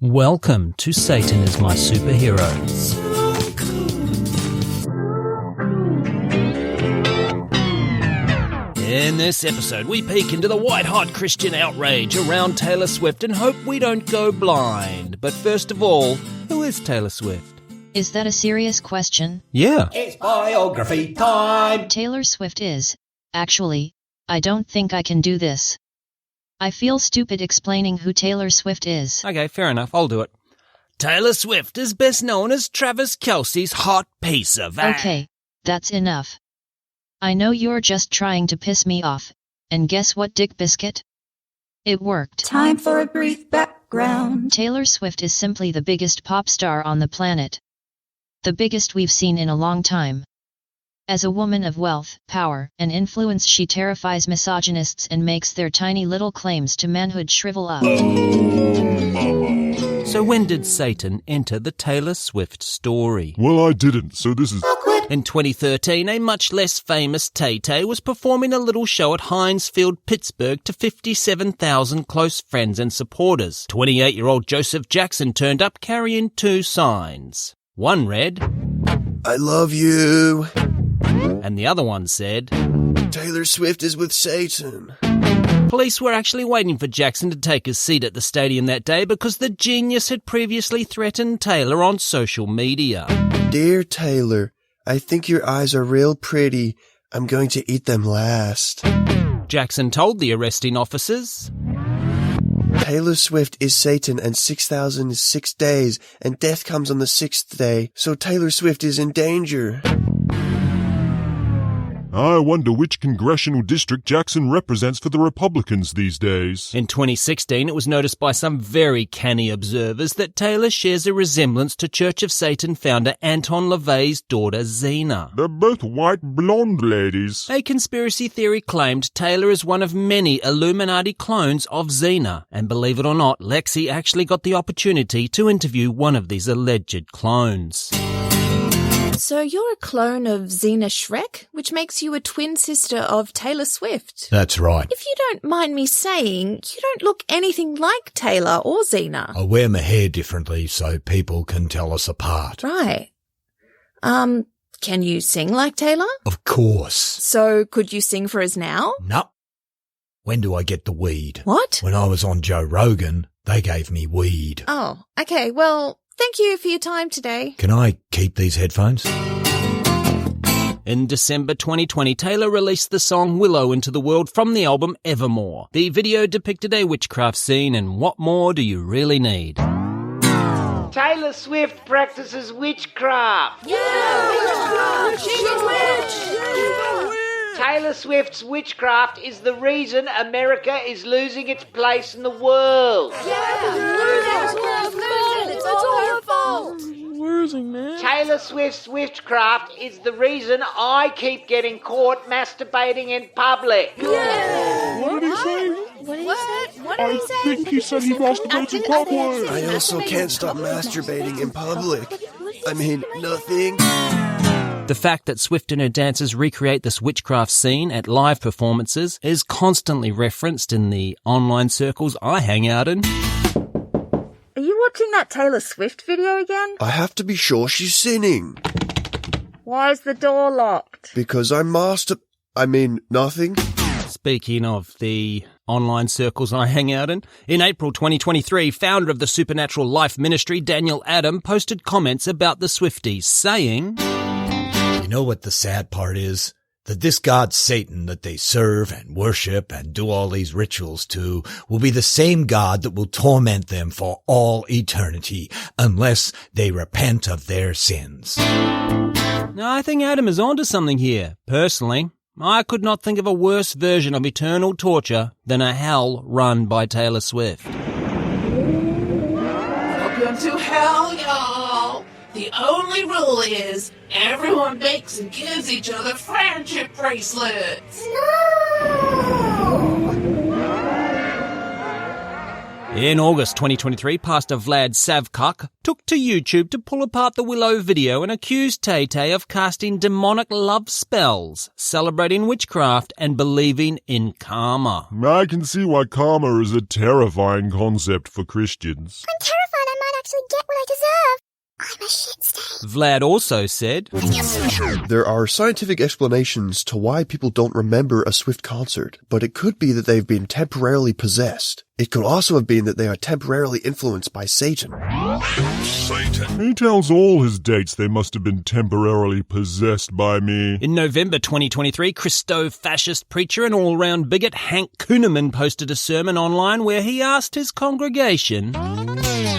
Welcome to Satan is My Superhero. In this episode, we peek into the white-hot Christian outrage around Taylor Swift and hope we don't go blind. But first of all, who is Taylor Swift? Is that a serious question? Yeah. It's biography time! Taylor Swift is. Actually, I don't think I can do this. I feel stupid explaining who Taylor Swift is. Okay, fair enough. I'll do it. Taylor Swift is best known as Travis Kelce's hot piece of ass. Okay, that's enough. I know you're just trying to piss me off, and guess what, Dick Biscuit? It worked. Time for a brief background. Taylor Swift is simply the biggest pop star on the planet. The biggest we've seen in a long time. As a woman of wealth, power, and influence, she terrifies misogynists and makes their tiny little claims to manhood shrivel up. So when did Satan enter the Taylor Swift story? Well, I didn't, so this is awkward. In 2013, a much less famous Tay-Tay was performing a little show at Heinz Field, Pittsburgh to 57,000 close friends and supporters. 28-year-old Joseph Jackson turned up carrying two signs. One read, I love you. And the other one said, Taylor Swift is with Satan. Police were actually waiting for Jackson to take his seat at the stadium that day because the genius had previously threatened Taylor on social media. Dear Taylor, I think your eyes are real pretty. I'm going to eat them last. Jackson told the arresting officers, Taylor Swift is Satan and 6,000 is 6 days and death comes on the 6th day, so Taylor Swift is in danger. I wonder which congressional district Jackson represents for the Republicans these days. In 2016, it was noticed by some very canny observers that Taylor shares a resemblance to Church of Satan founder Anton LaVey's daughter Zeena. They're both white blonde ladies. A conspiracy theory claimed Taylor is one of many Illuminati clones of Zeena, and believe it or not, Lexi actually got the opportunity to interview one of these alleged clones. So you're a clone of Zeena Schreck, which makes you a twin sister of Taylor Swift. That's right. If you don't mind me saying, you don't look anything like Taylor or Zeena. I wear my hair differently so people can tell us apart. Right. Can you sing like Taylor? Of course. So could you sing for us now? Nope. When do I get the weed? What? When I was on Joe Rogan, they gave me weed. Oh, okay, well, thank you for your time today. Can I keep these headphones? In December 2020, Taylor released the song Willow into the world from the album Evermore. The video depicted a witchcraft scene, and what more do you really need? Taylor Swift practices witchcraft. Yeah! She's a witch! Taylor Swift's witchcraft is the reason America is losing its place in the world. It's all her fault. Taylor Swift's witchcraft is the reason I keep getting caught masturbating in public. What did he say? What did he say? I think he said he masturbates in public. I also can't stop masturbating in public. I mean, nothing. The fact that Swift and her dancers recreate this witchcraft scene at live performances is constantly referenced in the online circles I hang out in. Are you watching that Taylor Swift video again? I have to be sure she's sinning. Why is the door locked? Because I'm nothing. Speaking of the online circles I hang out in April 2023, founder of the Supernatural Life Ministry, Daniel Adam, posted comments about the Swifties, saying, You know what the sad part is? That this god Satan that they serve and worship and do all these rituals to will be the same god that will torment them for all eternity unless they repent of their sins. No, I think Adam is onto something here. Personally, I could not think of a worse version of eternal torture than a hell run by Taylor Swift. Welcome to hell, y'all. The only rule is everyone makes and gives each other friendship bracelets. In August 2023, Pastor Vlad Savchuk took to YouTube to pull apart the Willow video and accused Tay-Tay of casting demonic love spells, celebrating witchcraft and believing in karma. I can see why karma is a terrifying concept for Christians. I'm terrified actually get what I deserve. I'm a shit stain. Vlad also said, There are scientific explanations to why people don't remember a Swift concert, but it could be that they've been temporarily possessed. It could also have been that they are temporarily influenced by Satan. Satan. He tells all his dates they must have been temporarily possessed by me. In November 2023, christofacist preacher and all-round bigot Hank Kunneman posted a sermon online where he asked his congregation,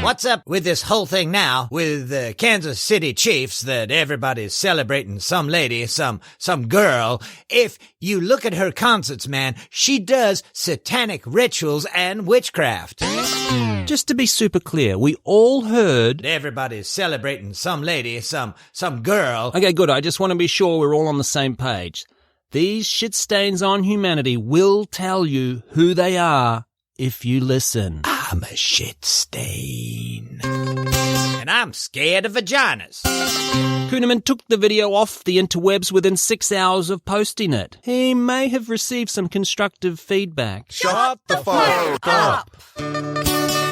What's up with this whole thing now with the Kansas City Chiefs that everybody's celebrating some lady, some girl? If you look at her concerts, man, she does satanic rituals and witchcraft. Just to be super clear, we all heard everybody's celebrating some lady, some girl. Okay, good. I just want to be sure we're all on the same page. These shit stains on humanity will tell you who they are if you listen. I'm a shit stain. And I'm scared of vaginas. Kunneman took the video off the interwebs within 6 hours of posting it. He may have received some constructive feedback. Shut the fuck up!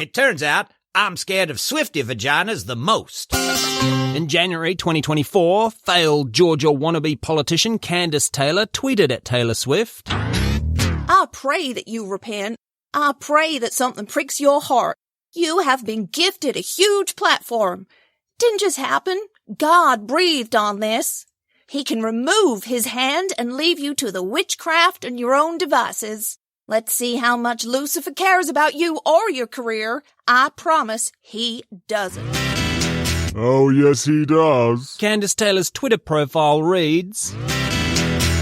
It turns out I'm scared of Swiftie vaginas the most. In January 2024, failed Georgia wannabe politician Kandiss Taylor tweeted at Taylor Swift, I pray that you repent. I pray that something pricks your heart. You have been gifted a huge platform. Didn't just happen. God breathed on this. He can remove his hand and leave you to the witchcraft and your own devices. Let's see how much Lucifer cares about you or your career. I promise he doesn't. Oh, yes, he does. Kandiss Taylor's Twitter profile reads,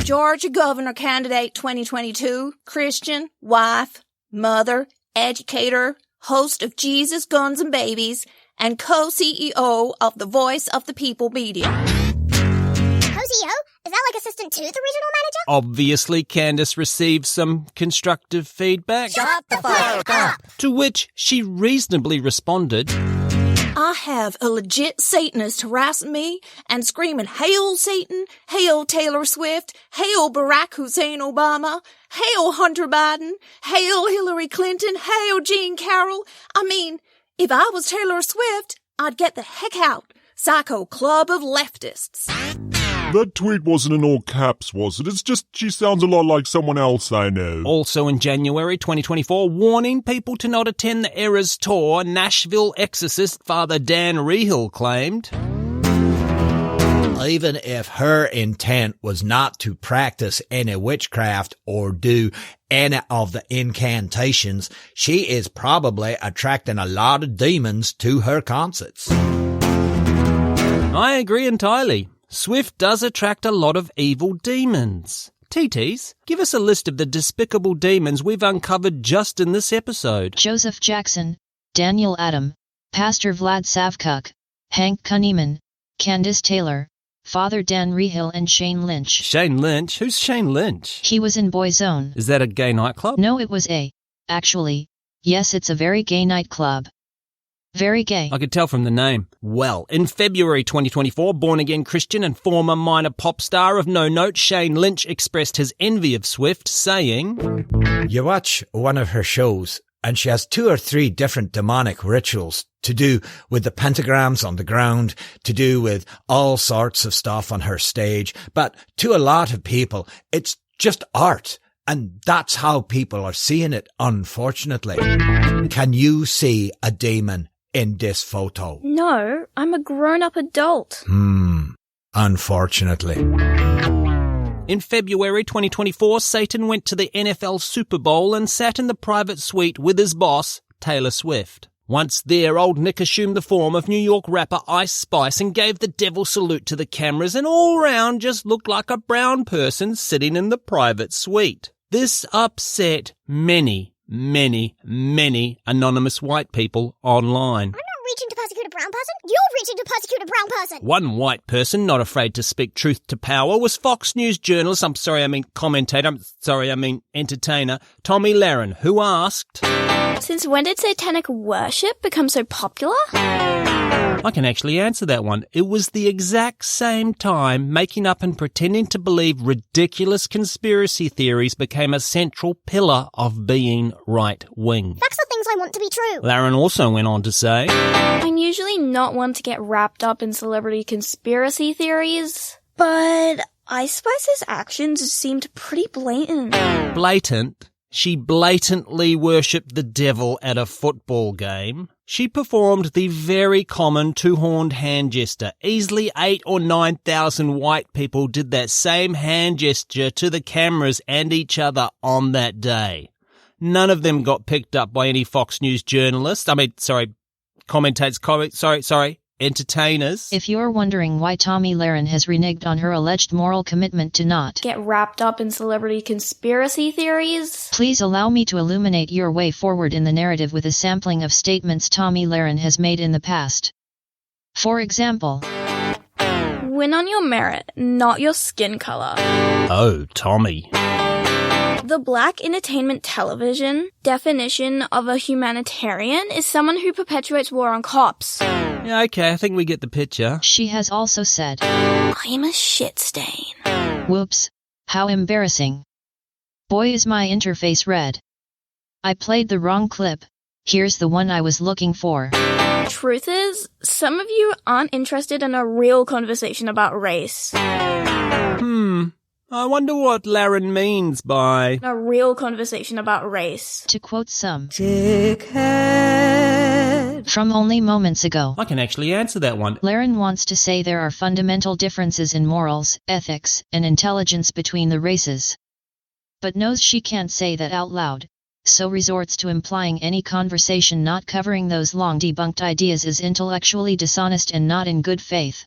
Georgia Governor Candidate 2022, Christian, wife, mother, educator, host of Jesus, Guns and Babies, and co-CEO of the Voice of the People Media. Co-CEO? Is that like assistant to the regional manager? Obviously, Kandiss received some constructive feedback. Shut the fuck up! To which she reasonably responded, I have a legit Satanist harassing me and screaming, Hail Satan, Hail Taylor Swift, Hail Barack Hussein Obama, Hail Hunter Biden, Hail Hillary Clinton, Hail Jean Carroll. I mean, if I was Taylor Swift, I'd get the heck out. Psycho Club of Leftists. That tweet wasn't in all caps, was it? It's just she sounds a lot like someone else I know. Also in January 2024, warning people to not attend the Eras tour, Nashville exorcist Father Dan Reehil claimed, even if her intent was not to practice any witchcraft or do any of the incantations, she is probably attracting a lot of demons to her concerts. I agree entirely. Swift does attract a lot of evil demons. TTs, give us a list of the despicable demons we've uncovered just in this episode. Joseph Jackson, Daniel Adam, Pastor Vlad Savchuk, Hank Kunneman, Kandiss Taylor, Father Dan Reehil and Shane Lynch. Shane Lynch? Who's Shane Lynch? He was in Boyzone. Is that a gay nightclub? No, it was actually, yes, it's a very gay nightclub. Very gay. I could tell from the name. Well, in February 2024, born-again Christian and former minor pop star of no note, Shane Lynch expressed his envy of Swift, saying, You watch one of her shows, and she has 2 or 3 different demonic rituals to do with the pentagrams on the ground, to do with all sorts of stuff on her stage. But to a lot of people, it's just art. And that's how people are seeing it, unfortunately. Can you see a demon in this photo? No, I'm a grown-up adult. Unfortunately. In February 2024, Satan went to the NFL Superbowl and sat in the private suite with his boss, Taylor Swift. Once there, old Nick assumed the form of New York rapper Ice Spice and gave the devil salute to the cameras and all round just looked like a brown person sitting in the private suite. This upset many anonymous white people online. I'm not reaching to persecute a brown person. You're reaching to persecute a brown person. One white person not afraid to speak truth to power was Fox News journalist, entertainer, Tomi Lahren, who asked, Since when did satanic worship become so popular? I can actually answer that one. It was the exact same time making up and pretending to believe ridiculous conspiracy theories became a central pillar of being right-wing. Facts are things things I want to be true. Lahren also went on to say, I'm usually not one to get wrapped up in celebrity conspiracy theories, but Ice Spice's actions seemed pretty blatant. Blatant? She blatantly worshipped the devil at a football game. She performed the very common two-horned hand gesture. Easily 8,000 or 9,000 white people did that same hand gesture to the cameras and each other on that day. None of them got picked up by any Fox News journalists. Entertainers. If you're wondering why Tomi Lahren has reneged on her alleged moral commitment to not get wrapped up in celebrity conspiracy theories, please allow me to illuminate your way forward in the narrative with a sampling of statements Tomi Lahren has made in the past. For example, win on your merit, not your skin color. Oh, Tomi. The Black Entertainment Television definition of a humanitarian is someone who perpetuates war on cops. Yeah, okay, I think we get the picture. She has also said, I'm a shit stain. Whoops, how embarrassing. Boy, is my interface red. I played the wrong clip. Here's the one I was looking for. Truth is, some of you aren't interested in a real conversation about race. I wonder what Lahren means by a real conversation about race. To quote some dickhead from only moments ago. I can actually answer that one. Lahren wants to say there are fundamental differences in morals, ethics, and intelligence between the races. But knows she can't say that out loud, so resorts to implying any conversation not covering those long debunked ideas is intellectually dishonest and not in good faith.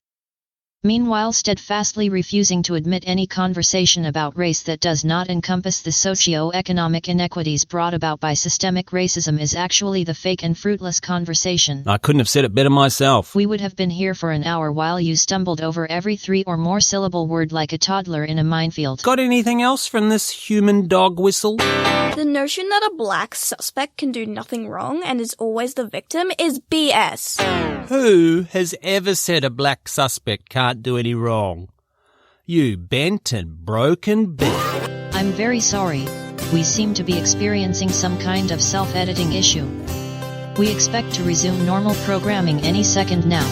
Meanwhile, steadfastly refusing to admit any conversation about race that does not encompass the socio-economic inequities brought about by systemic racism is actually the fake and fruitless conversation. I couldn't have said it better myself. We would have been here for an hour while you stumbled over every 3 or more syllable word like a toddler in a minefield. Got anything else from this human dog whistle? The notion that a black suspect can do nothing wrong and is always the victim is BS. Who has ever said a black suspect can't do any wrong? You bent and broken bitch. I'm very sorry. We seem to be experiencing some kind of self-editing issue. We expect to resume normal programming any second now.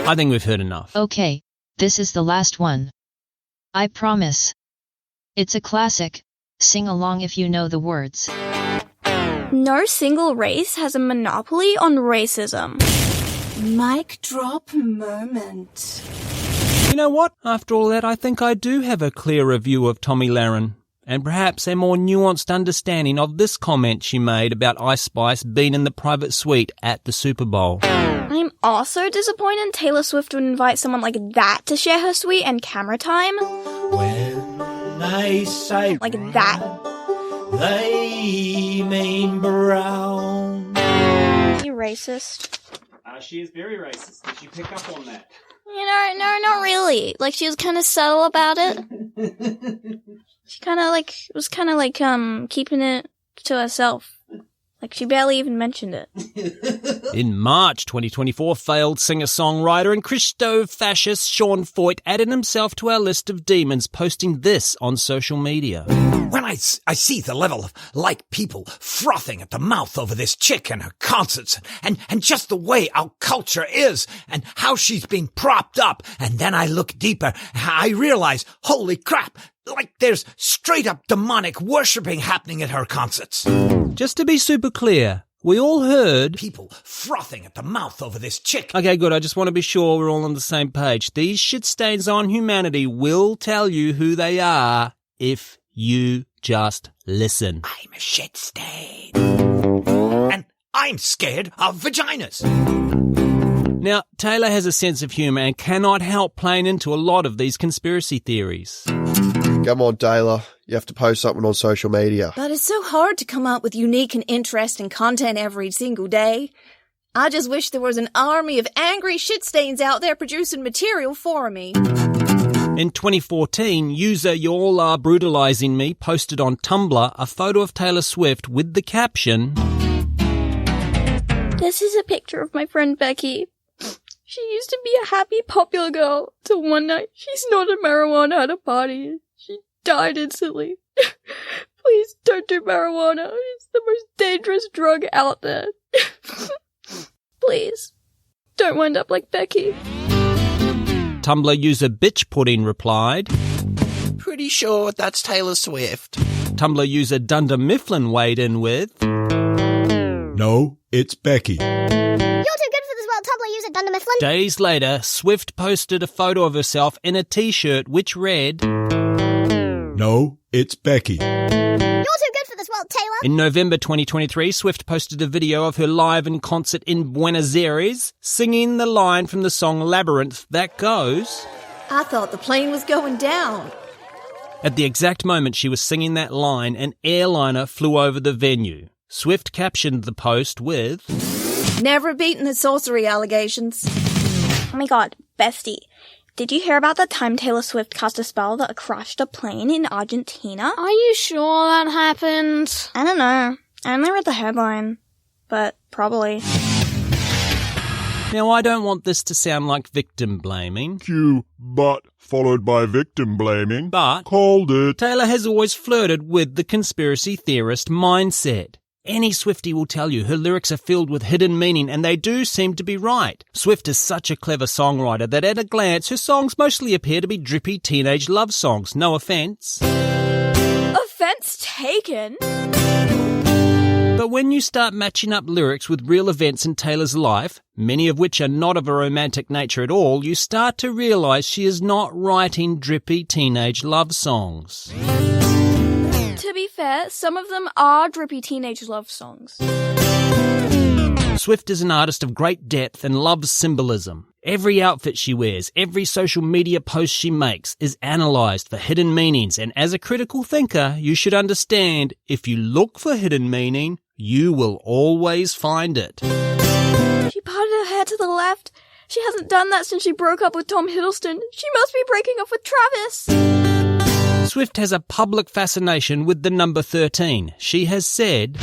I think we've heard enough. Okay, this is the last one. I promise. It's a classic. Sing along if you know the words. No single race has a monopoly on racism. Mic drop moment. You know what? After all that, I think I do have a clearer view of Tomi Lahren, and perhaps a more nuanced understanding of this comment she made about Ice Spice being in the private suite at the Super Bowl. I'm also disappointed Taylor Swift would invite someone like that to share her suite and camera time. When I say like that. They mean brown. You racist. She is very racist. Did you pick up on that? You know, no, not really. Like, she was kind of subtle about it. She was kind of keeping it to herself. Like, she barely even mentioned it. In March 2024, failed singer-songwriter and christofacist Sean Foyt added himself to our list of demons, posting this on social media. When I see the level of, people frothing at the mouth over this chick and her concerts, and just the way our culture is, and how she's being propped up, and then I look deeper, I realize, holy crap, there's straight-up demonic worshipping happening at her concerts. Just to be super clear, we all heard people frothing at the mouth over this chick. Okay, good. I just want to be sure we're all on the same page. These shit stains on humanity will tell you who they are if you just listen. I'm a shit stain. And I'm scared of vaginas. Now, Taylor has a sense of humour and cannot help playing into a lot of these conspiracy theories. Come on, Taylor. You have to post something on social media. But it's so hard to come up with unique and interesting content every single day. I just wish there was an army of angry shit stains out there producing material for me. In 2014, user You All Are Brutalizing Me posted on Tumblr a photo of Taylor Swift with the caption, "This is a picture of my friend Becky. She used to be a happy, popular girl till one night she snorted marijuana at a party. She died instantly. Please don't do marijuana. It's the most dangerous drug out there. Please, don't wind up like Becky. Tumblr user Bitch Pudding replied, Pretty sure that's Taylor Swift. Tumblr user Dunder Mifflin weighed in with, No, it's Becky. You're too good for this world, Tumblr user Dunder Mifflin. Days later, Swift posted a photo of herself in a t-shirt which read, No, it's Becky. You're too good for this world, Taylor. In November 2023, Swift posted a video of her live in concert in Buenos Aires, singing the line from the song Labyrinth that goes, I thought the plane was going down. At the exact moment she was singing that line, an airliner flew over the venue. Swift captioned the post with, Never beaten the sorcery allegations. Oh my god, bestie. Did you hear about the time Taylor Swift cast a spell that crashed a plane in Argentina? Are you sure that happened? I don't know. I only read the headline. But probably. Now, I don't want this to sound like victim blaming. Cue but followed by victim blaming. But called it. Taylor has always flirted with the conspiracy theorist mindset. Any Swiftie will tell you her lyrics are filled with hidden meaning, and they do seem to be right. Swift is such a clever songwriter that at a glance her songs mostly appear to be drippy teenage love songs. No offence. Offense taken? But when you start matching up lyrics with real events in Taylor's life, many of which are not of a romantic nature at all, you start to realise she is not writing drippy teenage love songs. To be fair, some of them are drippy teenage love songs. Swift is an artist of great depth and loves symbolism. Every outfit she wears, every social media post she makes is analysed for hidden meanings, and as a critical thinker, you should understand, if you look for hidden meaning, you will always find it. She parted her hair to the left. She hasn't done that since she broke up with Tom Hiddleston. She must be breaking up with Travis. Swift has a public fascination with the number 13. She has said,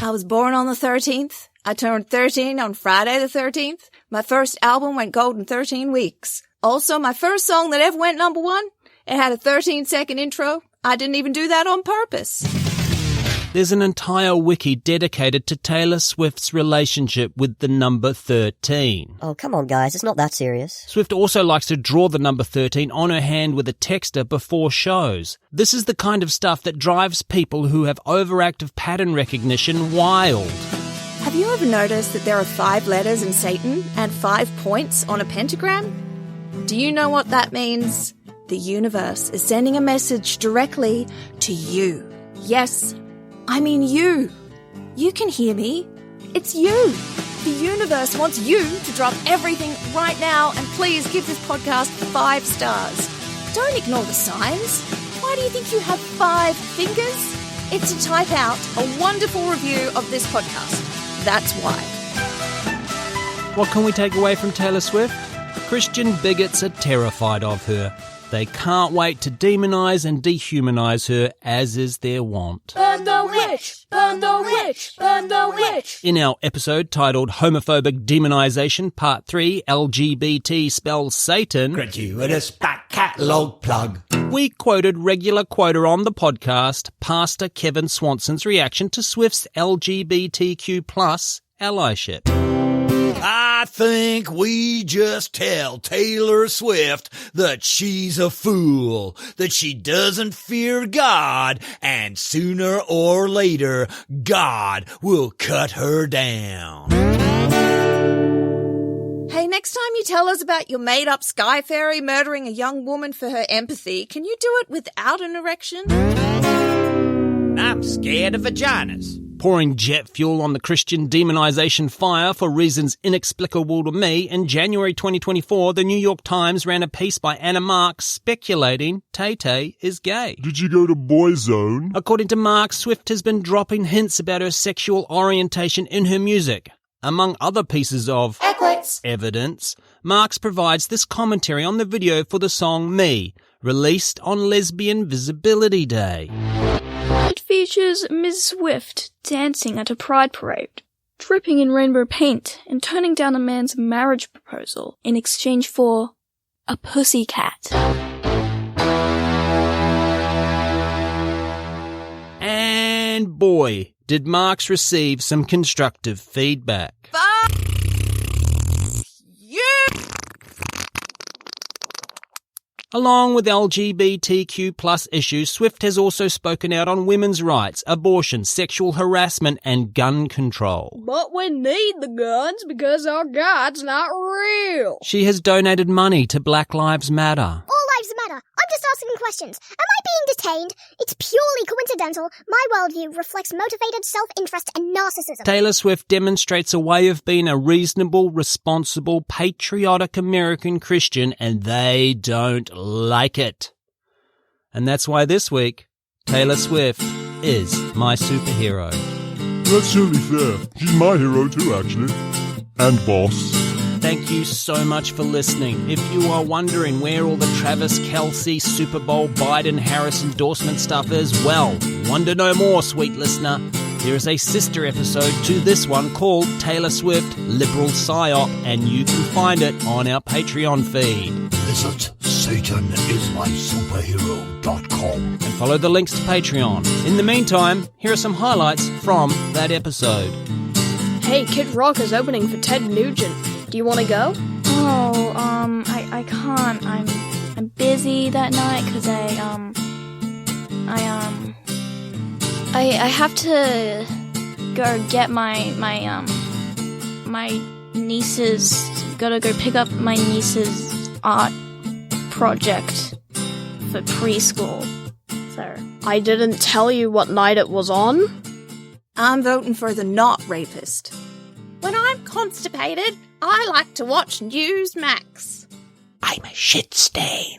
I was born on the 13th. I turned 13 on Friday the 13th. My first album went gold in 13 weeks. Also, my first song that ever went number one, it had a 13-second intro. I didn't even do that on purpose. There's an entire wiki dedicated to Taylor Swift's relationship with the number 13. Oh, come on, guys. It's not that serious. Swift also likes to draw the number 13 on her hand with a texter before shows. This is the kind of stuff that drives people who have overactive pattern recognition wild. Have you ever noticed that there are 5 letters in Satan and 5 points on a pentagram? Do you know what that means? The universe is sending a message directly to you. Yes, I mean you. You can hear me. It's you. The universe wants you to drop everything right now and please give this podcast 5 stars. Don't ignore the signs. Why do you think you have 5 fingers? It's to type out a wonderful review of this podcast. That's why. What can we take away from Taylor Swift? Christian bigots are terrified of her. They can't wait to demonise and dehumanize her, as is their want. Burn the witch! Burn the witch! Burn the witch! In our episode titled Homophobic Demonization Part 3, LGBT spells Satan, Gratuitous back catalogue plug. We quoted regular quoter on the podcast, Pastor Kevin Swanson's reaction to Swift's LGBTQ+ allyship. I think we just tell Taylor Swift that she's a fool, that she doesn't fear God, and sooner or later, God will cut her down. Hey, next time you tell us about your made-up sky fairy murdering a young woman for her empathy, can you do it without an erection? I'm scared of vaginas. Pouring jet fuel on the Christian demonization fire for reasons inexplicable to me, in January 2024, the New York Times ran a piece by Anna Marks speculating Tay-Tay is gay. Did you go to Boyzone? According to Marks, Swift has been dropping hints about her sexual orientation in her music. Among other pieces of evidence, Marks provides this commentary on the video for the song Me, released on Lesbian Visibility Day. It features Ms. Swift dancing at a pride parade, dripping in rainbow paint and turning down a man's marriage proposal in exchange for a pussycat. And boy, did Marks receive some constructive feedback. Along with LGBTQ+ issues, Swift has also spoken out on women's rights, abortion, sexual harassment, and gun control. But we need the guns because our God's not real. She has donated money to Black Lives Matter. All lives matter. I'm just asking questions. Am I being detained? It's purely coincidental. My worldview reflects motivated self-interest and narcissism. Taylor Swift demonstrates a way of being a reasonable, responsible, patriotic American Christian, and they don't like it. And that's why this week, Taylor Swift is my superhero. That's totally fair. She's my hero too, actually. And boss. Thank you so much for listening. If you are wondering where all the Travis Kelce, Superbowl, Biden, Harris endorsement stuff is, well, wonder no more, sweet listener. There is a sister episode to this one called Taylor Swift, Liberal Psyop, and you can find it on our Patreon feed. Visit SatanIsMySuperhero.com and follow the links to Patreon. In the meantime, here are some highlights from that episode. Hey, Kid Rock is opening for Ted Nugent. Do you want to go? Oh, I can't. I'm busy that night because I have to go get my niece's. Gotta go pick up my niece's art project for preschool. So I didn't tell you what night it was on. I'm voting for the not rapist. When I'm constipated, I like to watch Newsmax. I'm a shit stain.